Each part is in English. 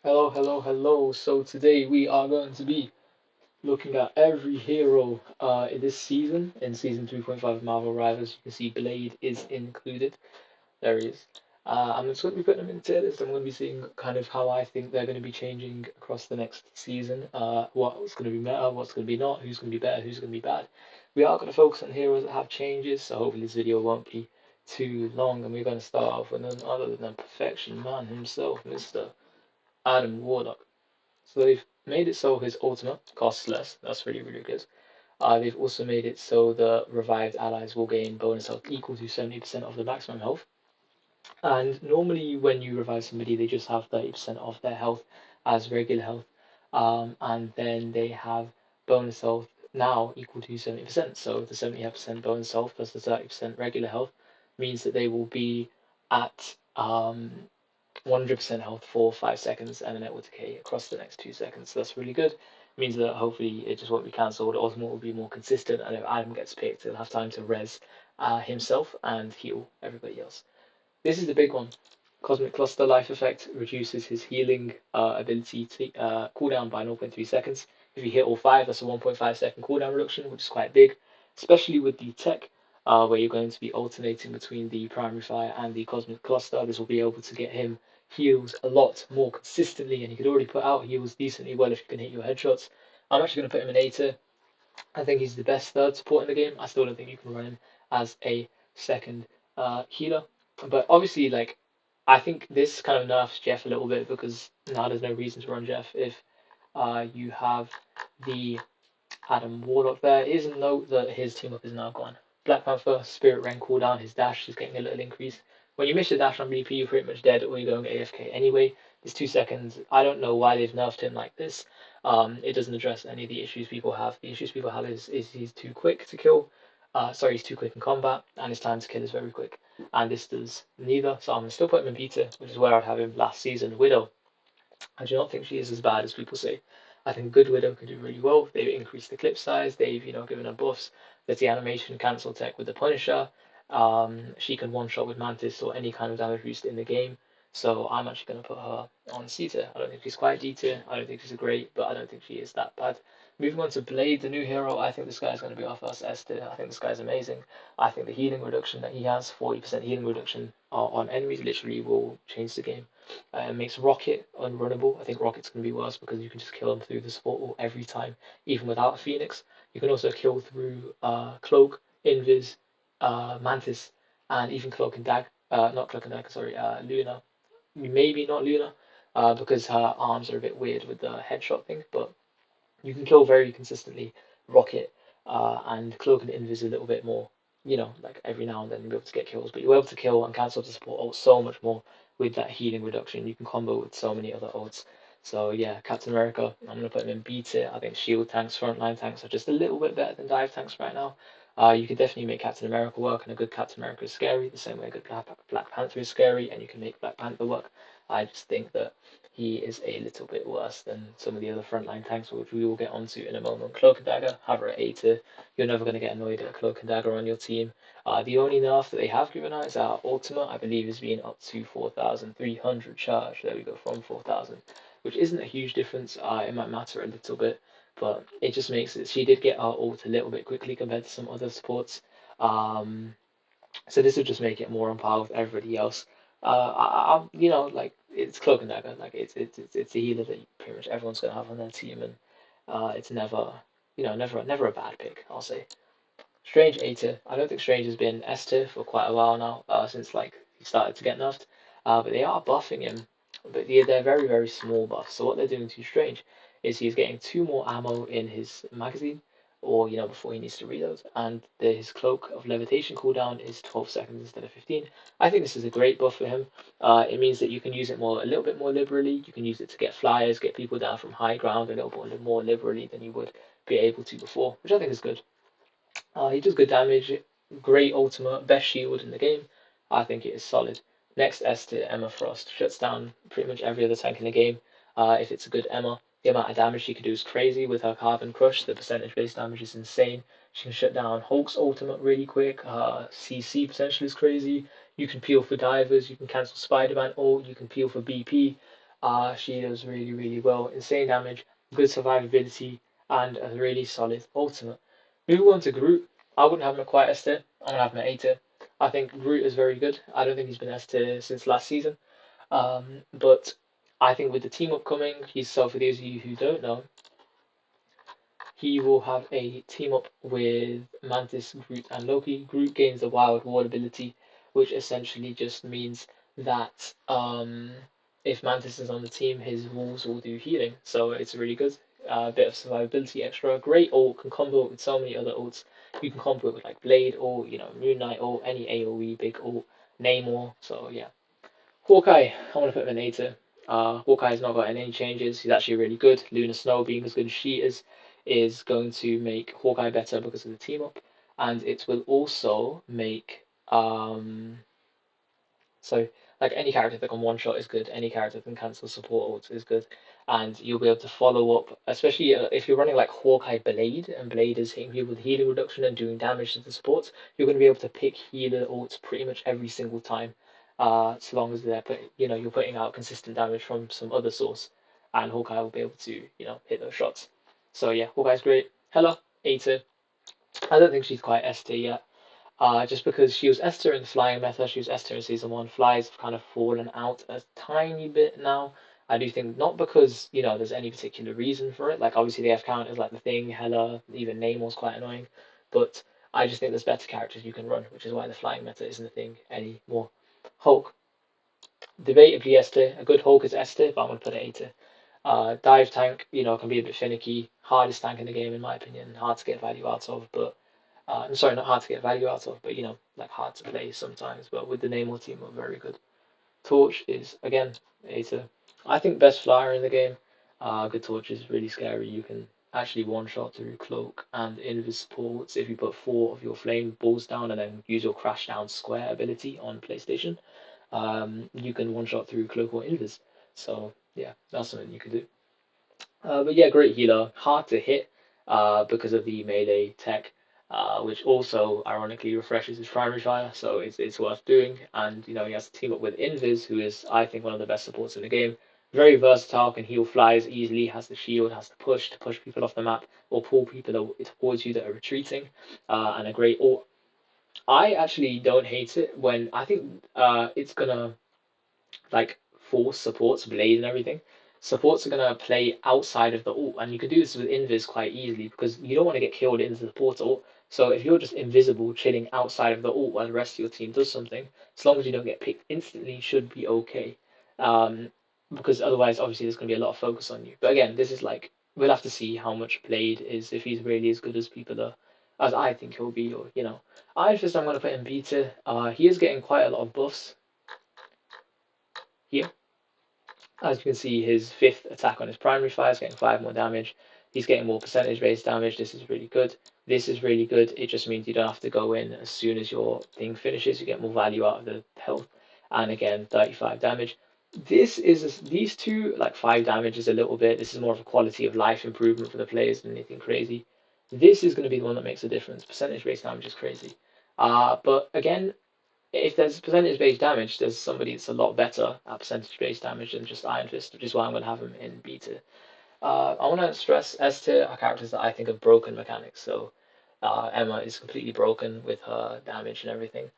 Hello, hello, hello. So today we are going to be looking at every hero in this season, in season 3.5 of Marvel Rivals. You can see Blade is included. There he is. I'm just going to be putting them in tier list. I'm going to be seeing kind of how I think they're going to be changing across the next season. What's going to be meta, what's going to be not, who's going to be better, who's going to be bad. We are going to focus on heroes that have changes, so hopefully this video won't be too long. And we're going to start off with none other than Perfection Man himself, Mr. Adam Warlock. So they've made it so his ultimate costs less. That's really, really good. They've also made it so the revived allies will gain bonus health equal to 70% of the maximum health. And normally, when you revive somebody, they just have 30% of their health as regular health. And then they have bonus health now equal to 70%. So the 70% bonus health plus the 30% regular health means that they will be at 100% health for 5 seconds and then it will decay across the next 2 seconds. So that's really good. It means that hopefully it just won't be cancelled. Ultimate will be more consistent, and if Adam gets picked, he'll have time to res himself and heal everybody else. This is the big one. Cosmic Cluster Life Effect reduces his healing ability to cooldown by 0.3 seconds. If you hit all five, that's a 1.5 second cooldown reduction, which is quite big, especially with the tech where you're going to be alternating between the Primary Fire and the Cosmic Cluster. This will be able to get him heals a lot more consistently, and he could already put out heals decently well if you can hit your headshots. I'm actually going to put him in A tier. I think he's the best third support in the game. I still don't think you can run him as a second healer. But obviously, like I think this kind of nerfs Jeff a little bit because now there's no reason to run Jeff if you have the Adam Warlock there. It is a note that his team up is now gone. Black Panther, Spirit Rain cooldown, his dash is getting a little increase. When you miss your dash on BP, you're pretty much dead or you're going AFK anyway. It's 2 seconds. I don't know why they've nerfed him like this. It doesn't address any of the issues people have. The issues people have is he's too quick to kill. He's too quick in combat, and his time to kill is very quick. And this does neither. So I'm gonna still put him in beta, which is where I'd have him last season. Widow, I do not think she is as bad as people say. I think Good Widow can do really well. They've increased the clip size. They've given her buffs. There's the animation cancel tech with the Punisher. She can one shot with Mantis or any kind of damage boost in the game. So I'm actually going to put her on C tier. I don't think she's quite D tier. I don't think she's great, but I don't think she is that bad. Moving on to Blade, the new hero, I think this guy's going to be our first S tier. I think this guy's amazing. I think the healing reduction that he has, 40% healing reduction on enemies, literally will change the game. It makes Rocket unrunnable. I think Rocket's going to be worse because you can just kill him through the support wall every time, even without a Phoenix. You can also kill through Cloak, Invis, Mantis, and even Cloak and Dag. Not Cloak and Dag, sorry, Luna. Maybe not Luna, because her arms are a bit weird with the headshot thing, but you can kill very consistently Rocket and Cloak and Invis a little bit more. Like every now and then you'll be able to get kills, but you're able to kill and cancel the support ult so much more with that healing reduction. You can combo with so many other ults. So yeah, Captain America, I'm gonna put him in B tier. I think shield tanks, frontline tanks are just a little bit better than dive tanks right now. You could definitely make Captain America work, and a good Captain America is scary, the same way a good Black Panther is scary, and you can make Black Panther work. I just think that he is a little bit worse than some of the other frontline tanks, which we will get onto in a moment. Cloak and Dagger, have her at A tier. You're never going to get annoyed at a Cloak and Dagger on your team. The only nerf that they have given out is our Ultimate, I believe, is being up to 4,300 charge. There we go, from 4,000, which isn't a huge difference. It might matter a little bit, but it just makes it. She did get our ult a little bit quickly compared to some other supports. Um, so this would just make it more on par with everybody else. Like it's Cloak and Dagger, like it's a healer that pretty much everyone's gonna have on their team, and it's never, never a bad pick. I'll say. Strange A tier. I don't think Strange has been S tier for quite a while now, since like he started to get nerfed. But they are buffing him, but they're very very small buffs. So what they're doing to Strange is he's getting two more ammo in his magazine, or before he needs to reload, and his cloak of levitation cooldown is 12 seconds instead of 15. I think this is a great buff for him. It means that you can use it a little bit more liberally. You can use it to get flyers, get people down from high ground a little bit more liberally than you would be able to before, which I think is good. He does good damage, great ultimate, best shield in the game. I think it is solid. Next S to Emma Frost. Shuts down pretty much every other tank in the game. If it's a good Emma, the amount of damage she can do is crazy with her Carbon Crush. The percentage based damage is insane. She can shut down Hulk's ultimate really quick. Her CC potential is crazy. You can peel for divers. You can cancel Spider-Man ult. You can peel for BP. She does really, really well. Insane damage, good survivability, and a really solid ultimate. Moving on to Groot, I wouldn't have him quite S tier. I'm gonna have him at A tier. I think Groot is very good. I don't think he's been S tier since last season. But I think with the team upcoming, so for those of you who don't know, he will have a team up with Mantis, Groot, and Loki. Groot gains the Wild Ward ability, which essentially just means that if Mantis is on the team, his walls will do healing. So it's really good. A bit of survivability extra. Great ult, can combo it with so many other ults. You can combo it with like Blade or Moon Knight or any AoE big ult, Namor. So yeah, Hawkeye, I want to put him in A tier. Hawkeye's not got any changes. He's actually really good. Luna Snow being as good as she is going to make Hawkeye better because of the team up, and it will also make so like any character that can one shot is good. Any character that can cancel support ults is good, and you'll be able to follow up, especially if you're running like Hawkeye Blade, and Blade is hitting people with healing reduction and doing damage to the supports. You're going to be able to pick healer ults pretty much every single time, so long as you're putting out consistent damage from some other source, and Hawkeye will be able to hit those shots. So yeah, Hawkeye's great. Hela, A tier. I don't think she's quite S tier yet. Just because she was Esther in the flying meta, she was Esther in season one. Flies have kind of fallen out a tiny bit now. I do think not because there's any particular reason for it. Like obviously the F count is like the thing. Hela, even Namor's quite annoying, but I just think there's better characters you can run, which is why the flying meta isn't a thing anymore. Hulk, debatably S tier. A good Hulk is S tier, but I'm gonna put it A tier. Dive tank, can be a bit finicky. Hardest tank in the game, in my opinion. Hard to get value out of, but I'm sorry, not hard to get value out of, but like hard to play sometimes. But with the Namor team, are very good. Torch is again a I think best flyer in the game. Good Torch is really scary. You can actually one shot through cloak and invis supports if you put four of your flame balls down and then use your crash down square ability on PlayStation. You can one shot through cloak or invis. So yeah, that's something you could do. But yeah, great healer. Hard to hit because of the melee tech, which also ironically refreshes his primary fire, so it's worth doing. And he has to team up with Invis, who is I think one of the best supports in the game. Very versatile, can heal flies easily, has the shield, has the push to push people off the map or pull people towards you that are retreating, and a great ult. I actually don't hate it when I think it's gonna like force supports, blade and everything, supports are gonna play outside of the ult, and you can do this with invis quite easily because you don't want to get killed into the portal. So if you're just invisible, chilling outside of the ult while the rest of your team does something, as long as you don't get picked instantly, you should be okay. Um, because otherwise, obviously, there's gonna be a lot of focus on you. But again, this is like we'll have to see how much Blade is if he's really as good as people are, as I think he'll be. Or I just I'm gonna put in beta. He is getting quite a lot of buffs here. As you can see, his fifth attack on his primary fire is getting 5 more damage. He's getting more percentage based damage. This is really good. This is really good. It just means you don't have to go in as soon as your thing finishes. You get more value out of the health. And again, 35 damage. These two, like 5 damage is a little bit. This is more of a quality of life improvement for the players than anything crazy. This is going to be the one that makes a difference. Percentage based damage is crazy. But again, if there's percentage based damage, there's somebody that's a lot better at percentage based damage than just Iron Fist, which is why I'm going to have him in beta. I want to stress S tier are characters that I think have broken mechanics. So Emma is completely broken with her damage and everything.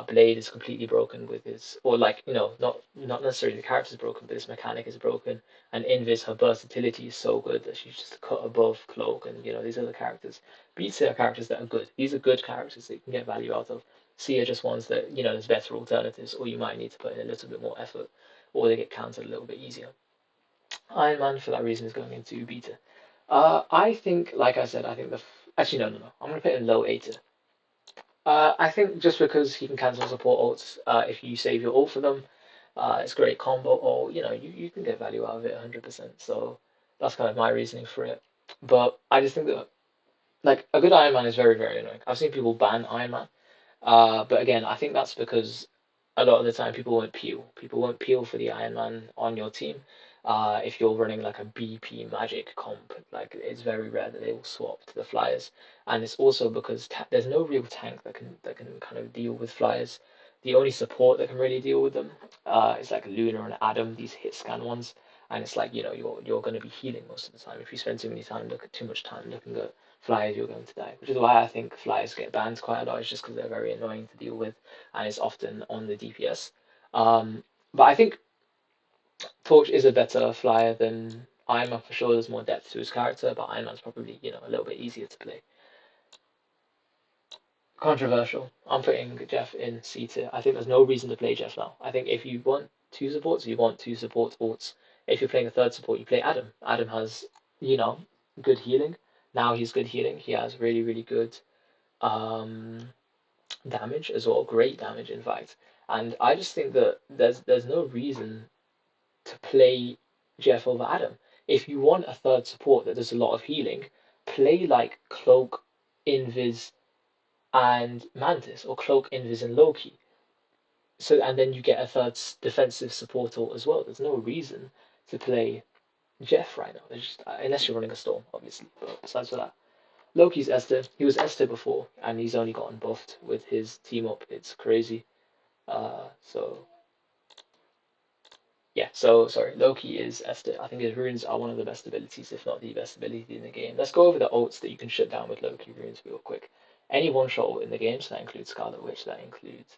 Blade is completely broken with his, or like not necessarily the character is broken, but his mechanic is broken. And Invis, her versatility is so good that she's just cut above Cloak and these other characters. Beta are characters that are good. These are good characters that you can get value out of. C are just ones that there's better alternatives, or you might need to put in a little bit more effort, or they get countered a little bit easier. Iron Man, for that reason, is going into beta. I think, like I said, I think actually no. I'm gonna put it in low A tier. I think just because he can cancel support ults, if you save your ult for them, it's a great combo. Or you can get value out of it 100%. So that's kind of my reasoning for it. But I just think that like a good Iron Man is very very annoying. I've seen people ban Iron Man, but again, I think that's because a lot of the time people won't peel. People won't peel for the Iron Man on your team. If you're running like a BP Magic comp, like it's very rare that they will swap to the Flyers, and it's also because there's no real tank that can kind of deal with Flyers. The only support that can really deal with them is like Luna and Adam, these hit scan ones. And it's like, you're going to be healing most of the time. If you spend too much time looking at flyers, you're going to die. Which is why I think flyers get banned quite a lot. It's just because they're very annoying to deal with, and it's often on the DPS. But I think Torch is a better flyer than Iron Man for sure. There's more depth to his character, but Iron Man's probably, a little bit easier to play. Controversial. I'm putting Jeff in C tier. I think there's no reason to play Jeff now. I think if you want two supports, you want two support alts. If you're playing a third support, you play Adam. Adam has, you know, good healing. Now he's good healing. He has really, really good um, damage as well. Great damage, in fact. And I just think that there's no reason to play Jeff over Adam. If you want a third support that does a lot of healing, play like Cloak, Invis, and Mantis, or Cloak, Invis, and Loki. So and then you get a third defensive support ult as well. There's no reason to play Jeff right now. There's just, unless you're running a storm, obviously. But besides for that, Loki's Esther. He was Esther before, and he's only gotten buffed with his team up. It's crazy. So yeah, so sorry, Loki is Esther. I think his runes are one of the best abilities, if not the best ability in the game. Let's go over the ults that you can shut down with Loki runes real quick. Any one shot ult in the game, so that includes Scarlet Witch, that includes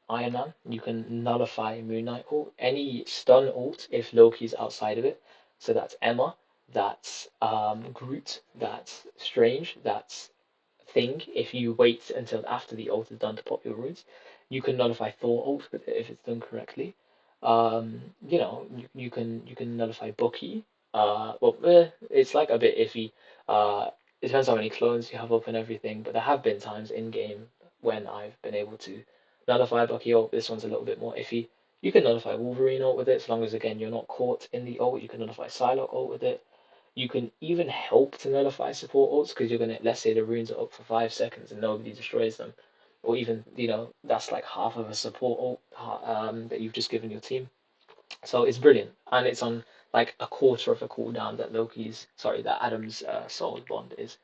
Iron Man. You can nullify Moon Knight ult. Any stun ult if Loki's outside of it. So that's Emma, that's Groot, that's Strange, that's Thing. If you wait until after the ult is done to pop your runes, you can nullify Thor ult with it if it's done correctly. You can nullify Bucky. It's like a bit iffy. It depends how many clones you have up and everything, but there have been times in game when I've been able to nullify Bucky ult. This one's a little bit more iffy. You can nullify Wolverine ult with it, as long as again you're not caught in the ult. You can nullify Psylocke ult with it. You can even help to nullify support ults because you're gonna, let's say the runes are up for 5 seconds and nobody destroys them, or even that's like half of a support ult that you've just given your team. So it's brilliant, and it's on like a quarter of a cooldown that Adam's Soul Bond is.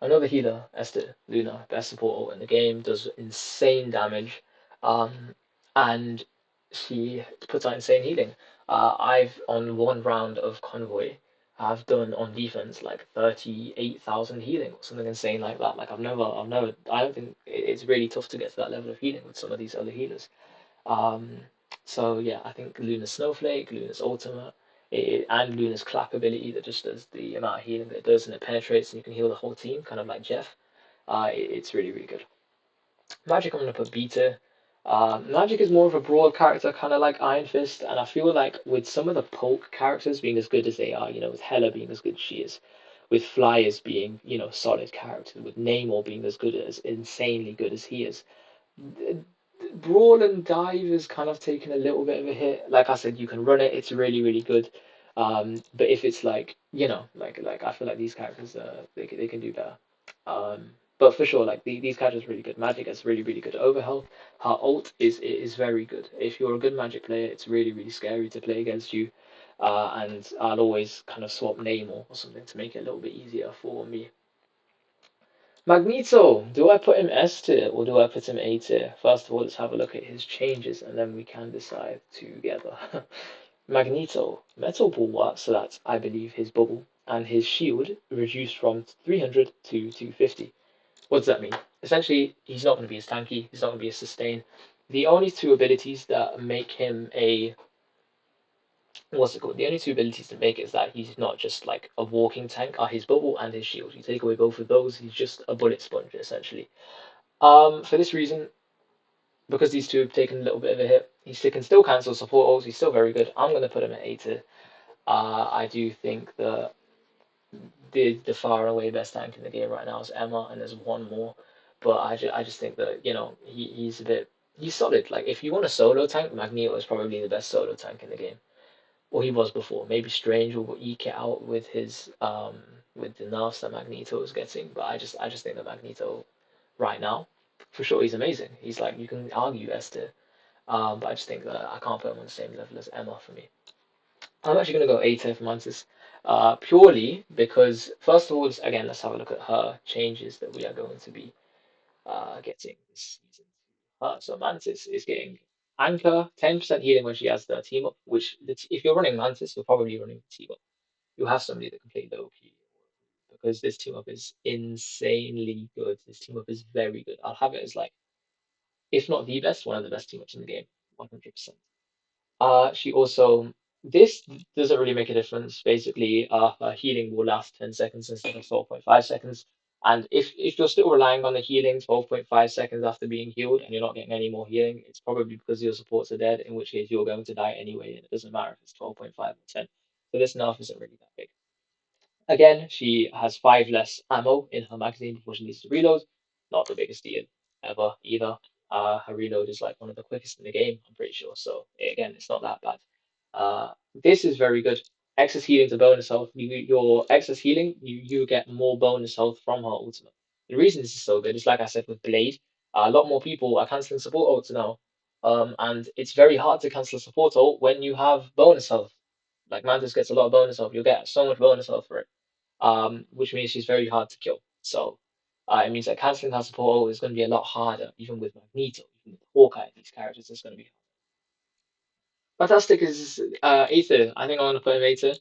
Another healer, Esther Luna, best support ult in the game, does insane damage, um, and she puts out insane healing. I've on one round of Convoy, I've done on defense like 38,000 healing or something insane like that. Like I don't think it's really tough to get to that level of healing with some of these other healers. Um, so yeah, I think Luna's Snowflake, Luna's Ultimate, and Luna's Clap ability that just does the amount of healing that it does, and it penetrates, and you can heal the whole team, kind of like Jeff. It's really, really good. Magic, I'm gonna put beta. Magic is more of a broad character, kind of like Iron Fist, and I feel like with some of the poke characters being as good as they are, with Hela being as good as she is, with Flyers being, solid characters, with Namor being as good as insanely good as he is, Brawl and Dive is kind of taking a little bit of a hit. Like I said, you can run it; it's really, really good. But if it's like like I feel like these characters, they can do better. But for sure, like these characters are really good. Magic is really, really good overhealth. Her ult is very good. If you're a good Magic player, it's really, really scary to play against you. And I'll always kind of swap name or something to make it a little bit easier for me. Magneto, do I put him S tier or do I put him A tier? First of all, let's have a look at his changes and then we can decide together. Magneto, Metal Bulwark, so that's, I believe, his bubble, and his shield reduced from 300 to 250. What does that mean? Essentially, he's not going to be as tanky, he's not going to be as sustain. The only two abilities that make him a what's it called? The only two abilities to make it is that he's not just like a walking tank are his bubble and his shield. You take away both of those, he's just a bullet sponge essentially. For this reason, because these two have taken a little bit of a hit, he can still cancel support ults. He's still very good. I'm gonna put him at A tier. I do think that the far and away best tank in the game right now is Emma, and there's one more. But I just think that he's solid. Like if you want a solo tank, Magneto is probably the best solo tank in the game. Or he was before. Maybe Strange will eke it out with his with the nerfs that Magneto is getting. But I just think that Magneto right now, for sure, he's amazing. He's like you can argue Esther, but I just think that I can't put him on the same level as Emma for me. I'm actually gonna go A tier for Mantis, purely because first of all, again, let's have a look at her changes that we are going to be getting this season. So Mantis is getting Anchor, 10% healing when she has the team up, which if you're running Mantis, you're probably running the team up. You have somebody that can play Loki because this team up is insanely good. This team up is very good. I'll have it as like, if not the best, one of the best team ups in the game, 100%. She also this doesn't really make a difference. Basically, her healing will last 10 seconds instead of 12.5 seconds. And if you're still relying on the healing 12.5 seconds after being healed and you're not getting any more healing, it's probably because your supports are dead, in which case you're going to die anyway, and it doesn't matter if it's 12.5 or 10. So this nerf isn't really that big. Again, she has five less ammo in her magazine before she needs to reload. Not the biggest deal ever either. Her reload is like one of the quickest in the game, I'm pretty sure. So again, it's not that bad. This is very good. Excess healing to bonus health. Your excess healing, you get more bonus health from her ultimate. The reason this is so good is like I said with Blade, a lot more people are canceling support ults now. And it's very hard to cancel a support ult when you have bonus health. Like Mantis gets a lot of bonus health. You'll get so much bonus health for it, which means she's very hard to kill. So it means that canceling her support is going to be a lot harder, even with Magneto, even with Hawkeye. These characters, it's going to be fantastic. Is Aether? I think I want to put him Aether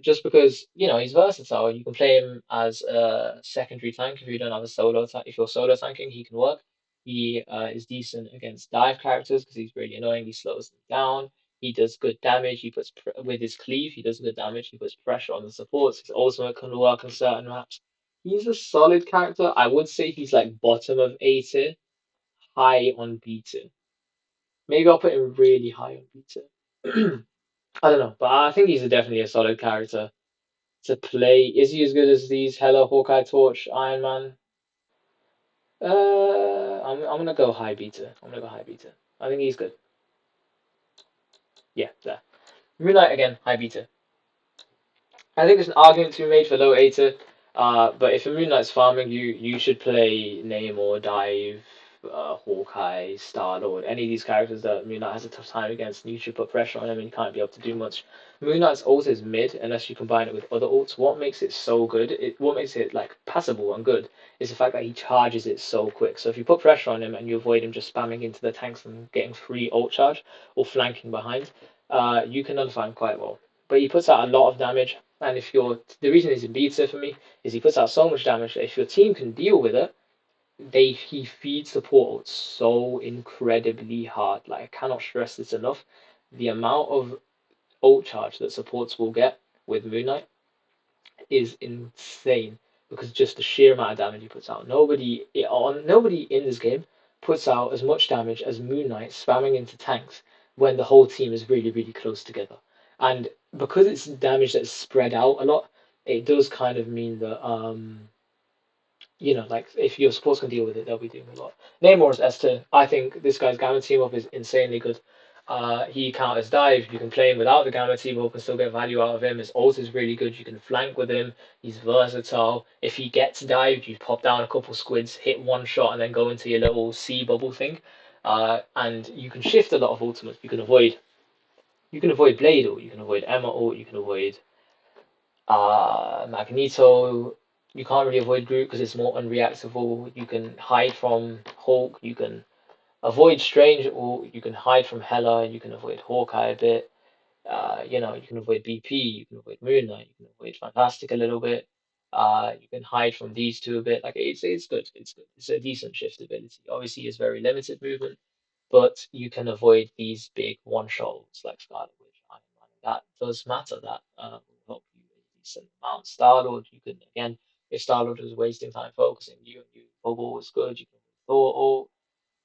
just because he's versatile. You can play him as a secondary tank if you don't have a solo tank. If you're solo tanking, he can work. He is decent against dive characters because he's really annoying. He slows them down. He does good damage. He puts with his cleave. He does good damage. He puts pressure on the supports. His ultimate can work on certain maps. He's a solid character. I would say he's like bottom of A tier, high on B tier. Maybe I'll put him really high on B tier. I don't know, but I think he's definitely a solid character to play. Is he as good as these Hela, Hawkeye, Torch, Iron Man? I'm gonna go high beta. I'm gonna go high beta. I think he's good. Yeah, there. Moon Knight again, high beta. I think there's an argument to be made for low Eta, but if a Moon Knight's farming, you should play Namor, Dive, Hawkeye, Star Lord, any of these characters that Moon Knight has a tough time against. And you should put pressure on him, and you can't be able to do much. Moon Knight's ult is mid unless you combine it with other ults. What makes it so good? What makes it like passable and good is the fact that he charges it so quick. So if you put pressure on him and you avoid him just spamming into the tanks and getting free ult charge or flanking behind, you can nullify him quite well. But he puts out a lot of damage, and if you're the reason he's a beater for me is he puts out so much damage that if your team can deal with it, he feeds the portal so incredibly hard. Like I cannot stress this enough. The amount of ult charge that supports will get with Moon Knight is insane because just the sheer amount of damage he puts out. Nobody in this game puts out as much damage as Moon Knight spamming into tanks when the whole team is really, really close together. And because it's damage that's spread out a lot, it does kind of mean that like if your supports can deal with it, they'll be doing a lot. Namor's S2. I think this guy's Gamma team up is insanely good. He counters dive. You can play him without the Gamma team up and still get value out of him. His ult is really good. You can flank with him. He's versatile. If he gets dived, you pop down a couple squids, hit one shot, and then go into your little sea bubble thing. And you can shift a lot of ultimates. You can avoid Blade ult. You can avoid Emma ult. You can avoid Magneto, you can't really avoid Groot because it's more unreactable. You can hide from Hulk. You can avoid Strange, or you can hide from Hela. You can avoid Hawkeye a bit. You can avoid BP. You can avoid Moon Knight. You can avoid Fantastic a little bit. You can hide from these two a bit. Like it's good. It's good. It's a decent shift ability. Obviously, it's very limited movement, but you can avoid these big one shots like Scarlet Witch, Iron Man. That does matter. That will help you a decent amount. Star Lord, you can again, if Star Lord is wasting time focusing, you Bubble is good. You can Thor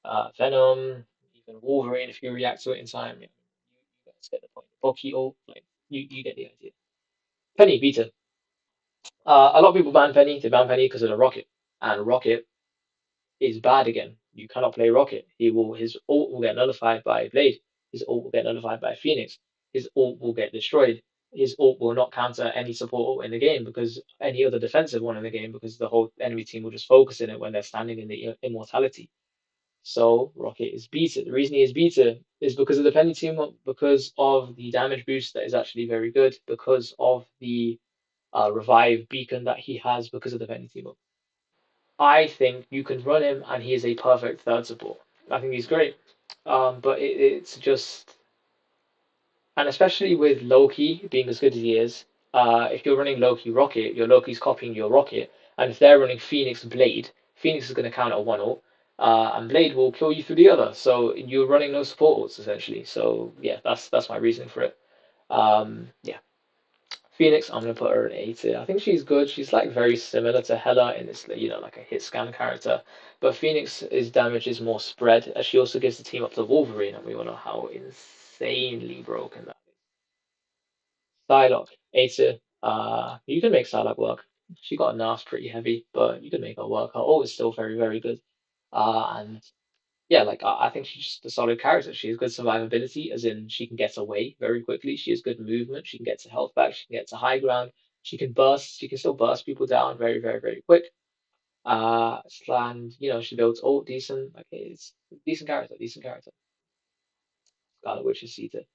ult, Venom, even Wolverine if you react to it in time. You guys get the point. Bucky ult, like you get the idea. Penny Beta. A lot of people ban Penny. They ban Penny because of the Rocket, and Rocket is bad again. You cannot play Rocket. His ult will get nullified by Blade. His ult will get nullified by Phoenix. His ult will get destroyed. His ult will not counter any support ult in the game because any other defensive one in the game because the whole enemy team will just focus in it when they're standing in the immortality. So Rocket is beta. The reason he is beta is because of the penny team up, because of the damage boost that is actually very good, because of the revive beacon that he has because of the penny team up. I think you can run him and he is a perfect third support. I think he's great. But it's just, and especially with Loki being as good as he is, if you're running Loki Rocket, your Loki's copying your Rocket, and if they're running Phoenix Blade, Phoenix is going to counter one ult, and Blade will kill you through the other. So you're running no support ults essentially. So yeah, that's my reasoning for it. Yeah, Phoenix, I'm gonna put her an A tier. I think she's good. She's like very similar to Hela in this, like a hit scan character. But Phoenix's damage is more spread, as she also gives the team up to Wolverine, and we all know how insanely broken that is. Psylocke, A tier. You can make Psylocke work. She got nerfed pretty heavy, but you can make her work. Her ult is still very, very good. And yeah, like I think she's just a solid character. She has good survivability, as in she can get away very quickly. She has good movement. She can get to health back. She can get to high ground. She can burst. She can still burst people down very, very, very quick. And she builds ult decent. Like it's a decent character. Decent character. Scarlet Witch is seated.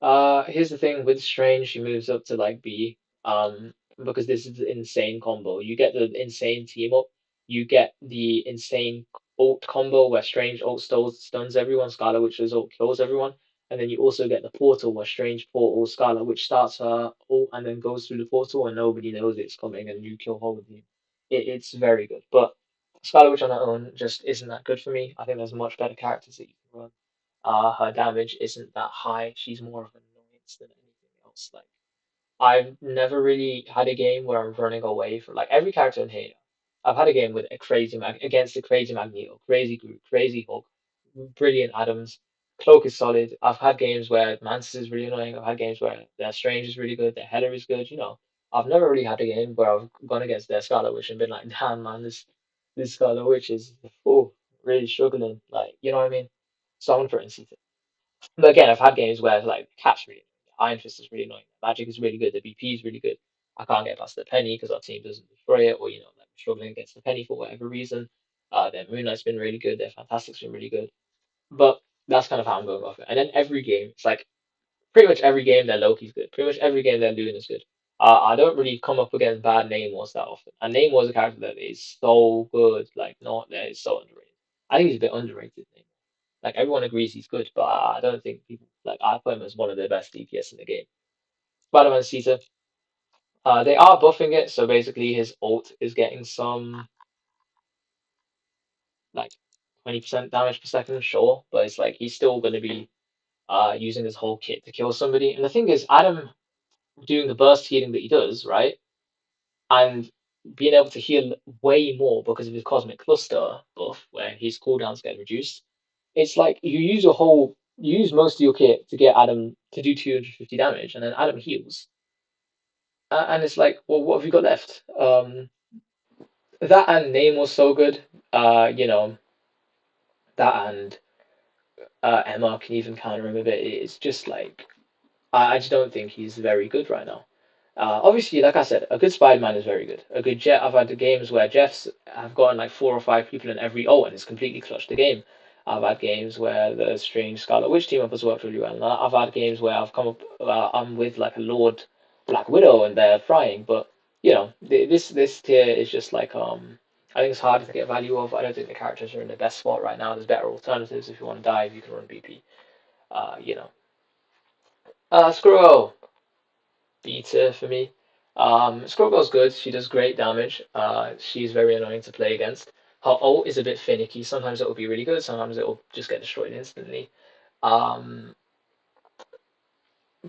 Here's the thing with Strange, she moves up to like B. Because this is the insane combo. You get the insane team up. You get the insane ult combo where Strange ult stuns everyone, Scarlet Witch's ult kills everyone, and then you also get the portal where Strange portal Scarlet Witch starts her ult and then goes through the portal and nobody knows it's coming and you kill whole team. It's very good, but Scarlet Witch on her own just isn't that good for me. I think there's much better characters that you can run. Her damage isn't that high. She's more of an annoyance than anything else. Like I've never really had a game where I'm running away from like every character in here. I've had a game with a against a crazy Magneto, crazy Groot, crazy Hulk, brilliant Adams. Cloak is solid. I've had games where Mantis is really annoying. I've had games where their Strange is really good, their Healer is good. I've never really had a game where I've gone against their Scarlet Witch and been like, damn man, this Scarlet Witch is really struggling. Like, you know what I mean? So I'm for instance. But again, I've had games where like Cat's really annoying, Iron Fist is really annoying, Magic is really good, the BP is really good. I can't get past the Penny because our team doesn't destroy it, or like we're struggling against the Penny for whatever reason. Their Moonlight's been really good, their Fantastic's been really good. But that's kind of how I'm going off it. And then every game, it's like pretty much every game their Loki's good. Pretty much every game their Luna's good. I don't really come up against bad Namors that often. And Namor is a character that is so good, like not that is so underrated. I think he's a bit underrated. Like everyone agrees he's good, but I don't think people like I put him as one of the best DPS in the game. Spider-Man Caesar, they are buffing it, so basically his ult is getting some like 20% damage per second, sure, but it's like he's still going to be using his whole kit to kill somebody. And the thing is, Adam doing the burst healing that he does, right, and being able to heal way more because of his cosmic cluster buff, where his cooldowns get reduced. It's like you use most of your kit to get Adam to do 250 damage, and then Adam heals, and it's like, well, what have you got left? That and name was so good. You know that and Emma can even counter him a bit. It's just like I just don't think he's very good right now. Obviously, like I said, a good Spider-Man is very good. A good Jet. I've had the games where Jeffs have gotten like 4 or 5 people in every and it's completely clutched the game. I've had games where the Strange Scarlet Witch team up has worked really well. And I've had games where I've come up, I'm with like a Lord Black Widow and they're frying. But this tier is just like I think it's hard to get value of. I don't think the characters are in the best spot right now. There's better alternatives. If you want to dive, you can run BP. Uh, you know, Squirrel. Beta for me. Squirrel Girl's good. She does great damage. She's very annoying to play against. Her ult is a bit finicky. Sometimes it will be really good. Sometimes it will just get destroyed instantly. Um,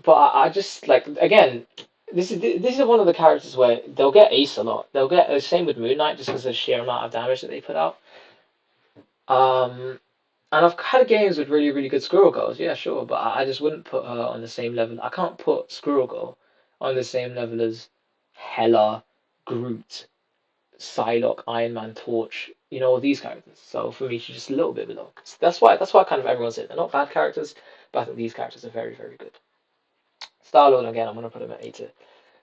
but I just like again. This is one of the characters where they'll get ace a lot. They'll get the same with Moon Knight just because of the sheer amount of damage that they put out. Um, and I've had games with really, really good Squirrel Girls, yeah, sure, but I just wouldn't put her on the same level. I can't put Squirrel Girl on the same level as Hela, Groot, Psylocke, Iron Man, Torch, all these characters. So for me, she's just a little bit below. That's why kind of everyone said they're not bad characters, but I think these characters are very, very good. Star-Lord, again, I'm gonna put him at A.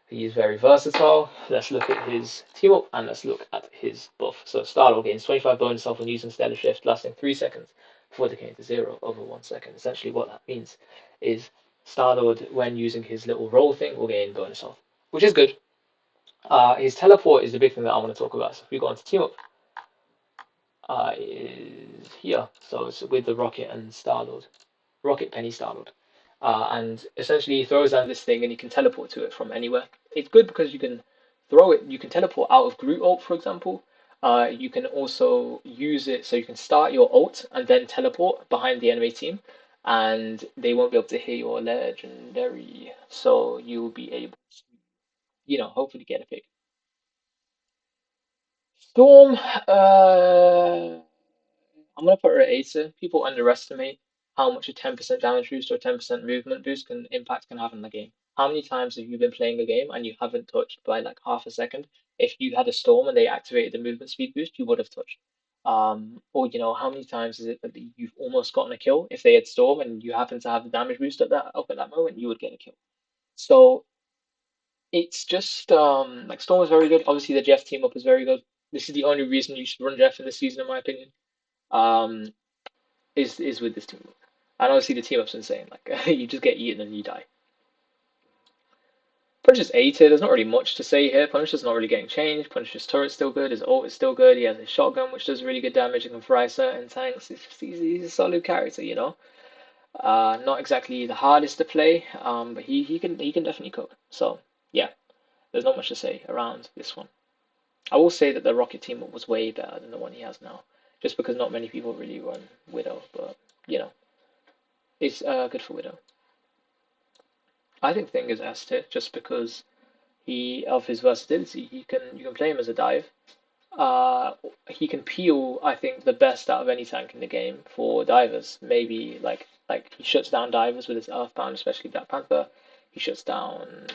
He is very versatile. Let's look at his team up and let's look at his buff. So Starlord gains 25 bonus health when using Stellar Shift, lasting 3 seconds before decaying to 0 over 1 second. Essentially, what that means is Starlord, when using his little roll thing, will gain bonus health, which is good. His teleport is the big thing that I want to talk about. So if we go on to team up, is is here. So it's with the Rocket and Star-Lord. Rocket, Penny, Star-Lord. And essentially he throws down this thing and you can teleport to it from anywhere. It's good because you can throw it, you can teleport out of Groot ult, for example. You can also use it so you can start your ult and then teleport behind the enemy team, and they won't be able to hear your legendary. So you'll be able to, hopefully get a pick. Storm, I'm gonna put her at Acer. People underestimate how much a 10% damage boost or 10% movement boost can have in the game. How many times have you been playing a game and you haven't touched by like half a second? If you had a storm and they activated the movement speed boost, you would have touched. Or how many times is it that you've almost gotten a kill if they had storm and you happen to have the damage boost at that moment, you would get a kill. So it's just like Storm is very good. Obviously, the Jeff team up is very good. This is the only reason you should run Jeff in this season, in my opinion. Um, is with this team up. And obviously the team up's insane. Like you just get eaten and you die. Punisher's A tier. There's not really much to say here. Punisher's not really getting changed. Punisher's turret's still good. His ult is still good. He has his shotgun, which does really good damage and can fry certain tanks. He's a solid character. Not exactly the hardest to play, but he can definitely cook. So yeah, there's not much to say around this one. I will say that the Rocket team up was way better than the one he has now, just because not many people really run Widow, but you know, it's good for Widow. I think Thing is S tier just because he of his versatility. You can play him as a dive. Uh, he can peel, I think, the best out of any tank in the game for divers. Maybe like he shuts down divers with his Earthbound, especially Black Panther. He shuts down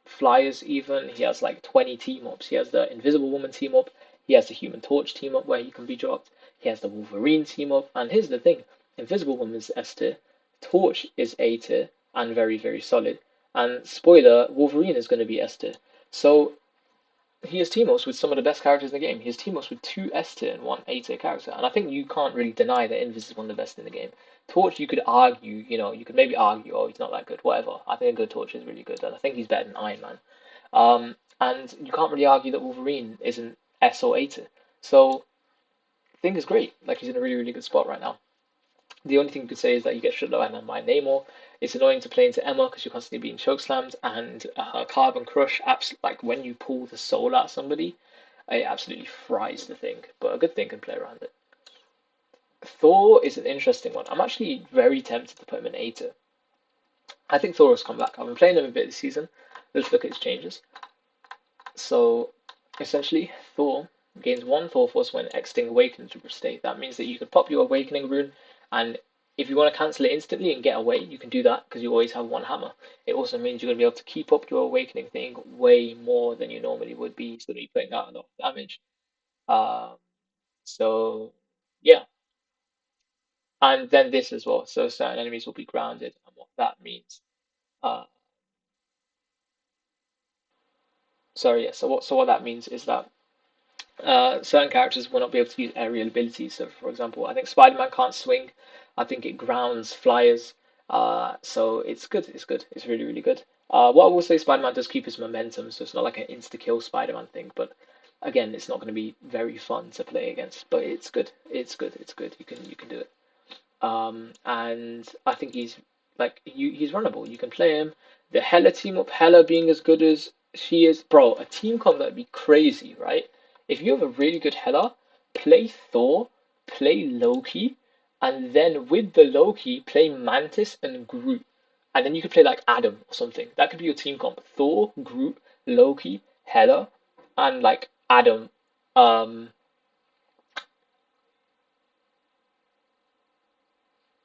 flyers even. He has like 20 team ups. He has the Invisible Woman team up. He has the Human Torch team up where he can be dropped. He has the Wolverine team up. And here's the thing: Invisible Woman's S tier, Torch is A tier and very very solid. And spoiler, Wolverine is going to be S tier. So he has team ups with some of the best characters in the game. He has team ups with two S tier and one A tier character, and I think you can't really deny that Invis is one of the best in the game. Torch, you could argue, you could maybe argue, oh, he's not that good, whatever. I think a good Torch is really good, and I think he's better than Iron Man. And you can't really argue that Wolverine isn't S or A tier. So I think is great. Like he's in a really really good spot right now. The only thing you could say is that you get shut down by Namor. It's annoying to play into Emma because you're constantly being chokeslammed, and her Carbon Crush, like when you pull the soul out of somebody, it absolutely fries the thing. But a good thing can play around it. Thor is an interesting one. I'm actually very tempted to put him in A tier. I think Thor has come back. I've been playing him a bit this season. Let's look at his changes. So essentially, Thor gains one Thor Force when exiting Awakening state. That means that you can pop your Awakening rune, and if you want to cancel it instantly and get away, you can do that because you always have one hammer. It also means you're going to be able to keep up your Awakening thing way more than you normally would be, so that you're putting out a lot of damage. Um, so yeah, and then this as well. So certain enemies will be grounded, and what that means. Uh, sorry, yeah. So what that means is that certain characters will not be able to use aerial abilities. So, for example, I think Spider-Man can't swing. I think it grounds flyers. So it's good. It's good. It's really, really good. What I will say, Spider-Man does keep his momentum, so it's not like an insta-kill Spider-Man thing. But again, it's not going to be very fun to play against. But it's good. It's good. It's good. You can do it. And I think he's runnable. You can play him. The Hela team up, Hela being as good as she is, bro. A team comp that'd be crazy, right? If you have a really good Hela, play Thor, play Loki, and then with the Loki, play Mantis and Groot, and then you could play like Adam or something. That could be your team comp: Thor, Groot, Loki, Hela, and like Adam. Um,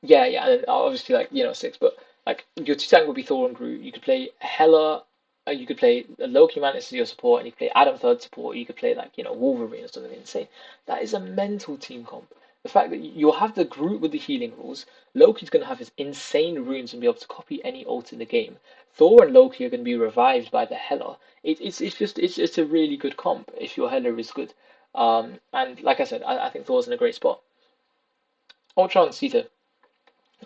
Yeah, yeah, and obviously like six, but like your two tank would be Thor and Groot. You could play Hela, you could play Loki Mantis as your support, and you could play Adam third support. You could play like Wolverine or something insane. That is a mental team comp. The fact that you'll have the Groot with the healing rules, Loki's gonna have his insane runes and be able to copy any ult in the game. Thor and Loki are gonna be revived by the Hela. It's a really good comp if your Hela is good. And like I said, I think Thor's in a great spot. Ultron Sita.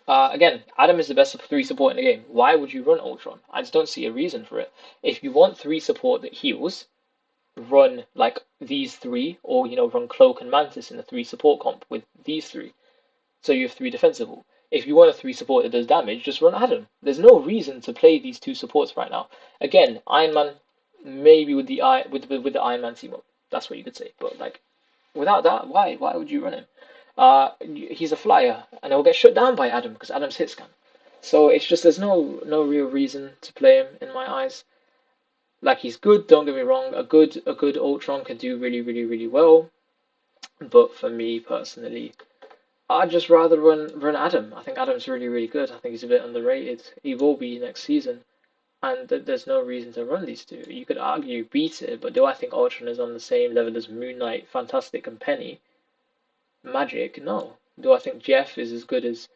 Again, Adam is the best of three support in the game. Why would you run Ultron? I just don't see a reason for it. If you want three support that heals, run like these three, or run Cloak and Mantis in the three support comp with these three. so you have 3 defensible. If you want a 3 support that does damage, just run Adam. There's no reason to play these 2 supports right now. Again, Iron Man maybe with the Iron Man team up. That's what you could say. But like without that, why would you run him? He's a flyer, and he'll get shut down by Adam because Adam's hit scan. So it's just there's no real reason to play him in my eyes. Like he's good, don't get me wrong. A good Ultron can do really well. But for me personally, I'd just rather run Adam. I think Adam's really good. I think he's a bit underrated. He will be next season, and there's no reason to run these two. You could argue beat it, but do I think Ultron is on the same level as Moon Knight, Fantastic, and Penny? Magic? No. Do I think Jeff is as good as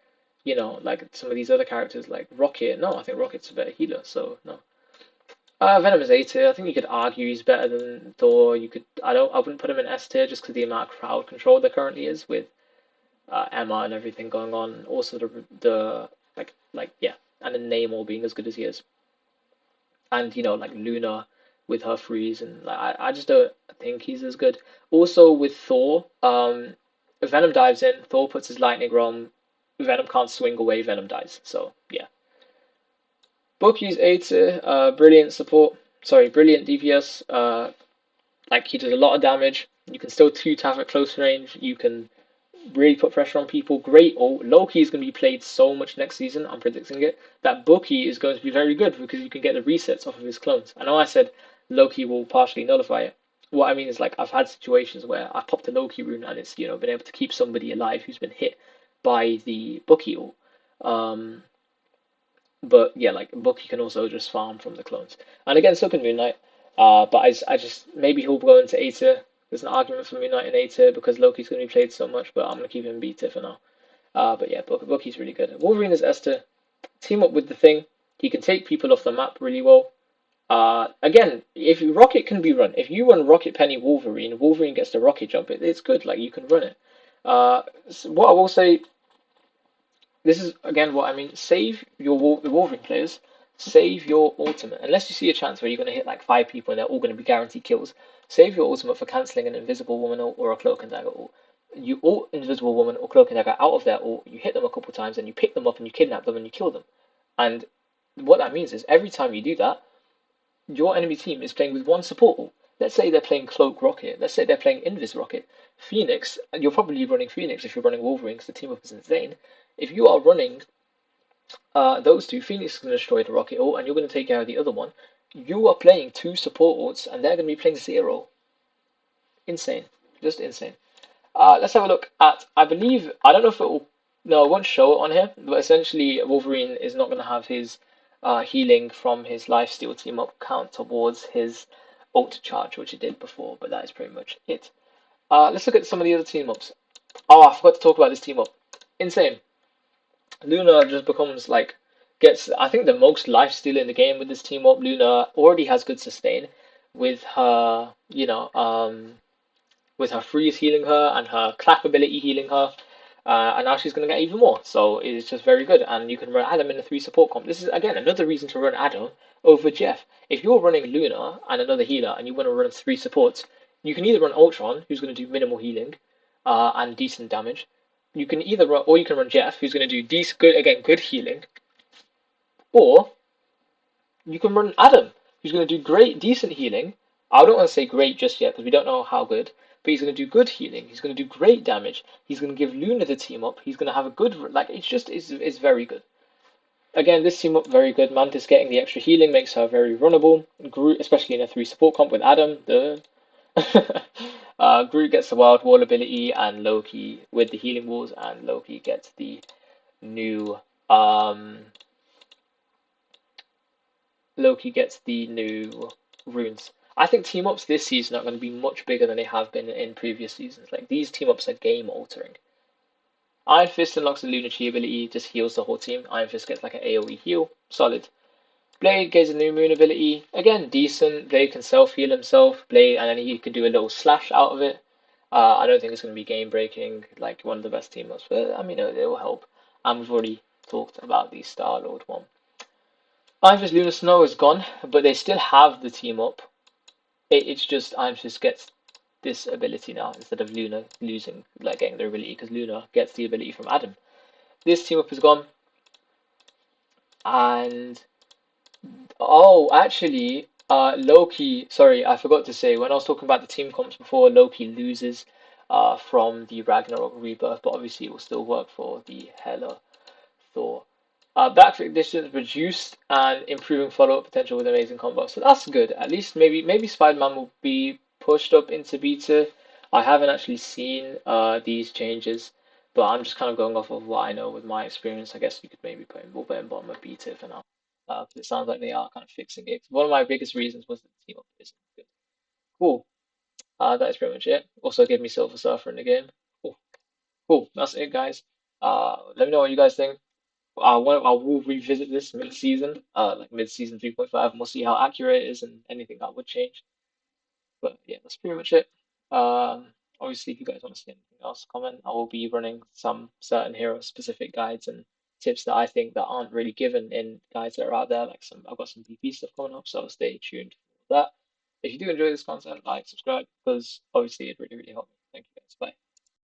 like some of these other characters like Rocket? No, I think Rocket's a better healer. So no. Venom is A tier. I think you could argue he's better than Thor. I wouldn't put him in S tier just because the amount of crowd control there currently is with Emma and everything going on. Also the yeah, and the Namor being as good as he is, and like Luna with her freeze, and like I just don't think he's as good. Also with Thor, Venom dives in, Thor puts his lightning rom, Venom can't swing away, Venom dies. So yeah. Bucky's A tier, brilliant support. Sorry, brilliant DPS. Like he does a lot of damage. You can still two tap at close range. You can really put pressure on people. Great ult. Loki is going to be played so much next season. I'm predicting it. That Bucky is going to be very good because you can get the resets off of his clones. I know I said Loki will partially nullify it. What I mean is like I've had situations where I popped a Loki rune and it's been able to keep somebody alive who's been hit by the Bucky ult. Um, but yeah, like Bucky can also just farm from the clones. And again, so can Moon Knight. But I just maybe he'll go into A tier. There's an argument for Moon Knight in A tier because Loki's going to be played so much, but I'm going to keep him in B tier for now. But yeah, Bucky's really good. Wolverine is S tier. Team up with the Thing. He can take people off the map really well. Again, if Rocket can be run, if you run Rocket Penny Wolverine, Wolverine gets the rocket jump. It's good. Like you can run it. So what I will say, this is again what I mean. Save your the Wolverine players. Save your ultimate. Unless you see a chance where you're going to hit like 5 people and they're all going to be guaranteed kills. Save your ultimate for cancelling an Invisible Woman or a Cloak and Dagger ult. You ult Invisible Woman or Cloak and Dagger out of their ult. You hit them a couple times and you pick them up and you kidnap them and you kill them. And what that means is every time you do that, your enemy team is playing with one support ult. Let's say they're playing Cloak Rocket. Let's say they're playing Invis Rocket. Phoenix, and you're probably running Phoenix if you're running Wolverine because the team up is insane. If you are running those two, Phoenix is going to destroy the rocket ult, and you're going to take care of the other one. You are playing two support ults, and they're going to be playing zero. Insane, just insane. Let's have a look at. I believe I don't know if it will. No, it won't show it on here. But essentially, Wolverine is not going to have his healing from his lifesteal team up count towards his ult charge, which it did before. But that is pretty much it. Let's look at some of the other team ups. Oh, I forgot to talk about this team up. Insane. Luna just becomes like gets I think the most life steal in the game with this team up. Luna already has good sustain with her, with her freeze healing her and her clap ability healing her. And now she's going to get even more. So it's just very good. And you can run Adam in a 3 support comp. This is, again, another reason to run Adam over Jeff. If you're running Luna and another healer and you want to run 3 supports, you can either run Ultron, who's going to do minimal healing and decent damage. You can either run, or you can run Jeff, who's going to do good healing, or you can run Adam, who's going to do great, decent healing. I don't want to say great just yet because we don't know how good, but he's going to do good healing. He's going to do great damage. He's going to give Luna the team up. He's going to have a good, like, it's very good. Again, this team up very good. Mantis getting the extra healing makes her very runnable. Groot, especially in a 3 support comp with Adam, Groot gets the Wild Wall ability, and Loki with the healing walls, and Loki gets the new runes. I think team ups this season are going to be much bigger than they have been in previous seasons. Like these team ups are game altering. Iron Fist unlocks the Luna Chi ability, just heals the whole team. Iron Fist gets like an AoE heal, solid. Blade gets a new moon ability, again decent. Blade can self heal himself. Blade, and then he can do a little slash out of it. I don't think it's going to be game breaking, like one of the best team ups, but I mean it will help. And we've already talked about the Star Lord one. Iron Fist Luna Snow is gone, but they still have the team up. It's just Iron Fist gets this ability now instead of Luna losing, like getting their ability, because Luna gets the ability from Adam. this team up is gone, and oh, actually, Loki. Sorry, I forgot to say when I was talking about the team comps before. Loki loses, from the Ragnarok rebirth, but obviously it will still work for the Hela Thor. Backflip distance reduced and improving follow-up potential with amazing combo. So that's good. At least maybe Spider-Man will be pushed up into beta. I haven't actually seen these changes, but I'm just kind of going off of what I know with my experience. I guess you could maybe put him we'll put him bottom of beta for now. 'Cause it sounds like they are kind of fixing it. One of my biggest reasons was that the team up isn't good. Cool. That is pretty much it. Also gave me Silver Surfer in the game. Cool. Cool. That's it, guys. Let me know what you guys think. I will revisit this mid-season, like mid-season 3.5, and we'll see how accurate it is and anything that would change. But yeah, that's pretty much it. Obviously, if you guys want to see anything else, comment. I will be running some certain hero-specific guides and tips that I think that aren't really given in guides that are out there. Like I've got some DP stuff coming up, so stay tuned for that. If you do enjoy this content, like, subscribe, because obviously it really, really helped me. Thank you guys. Bye.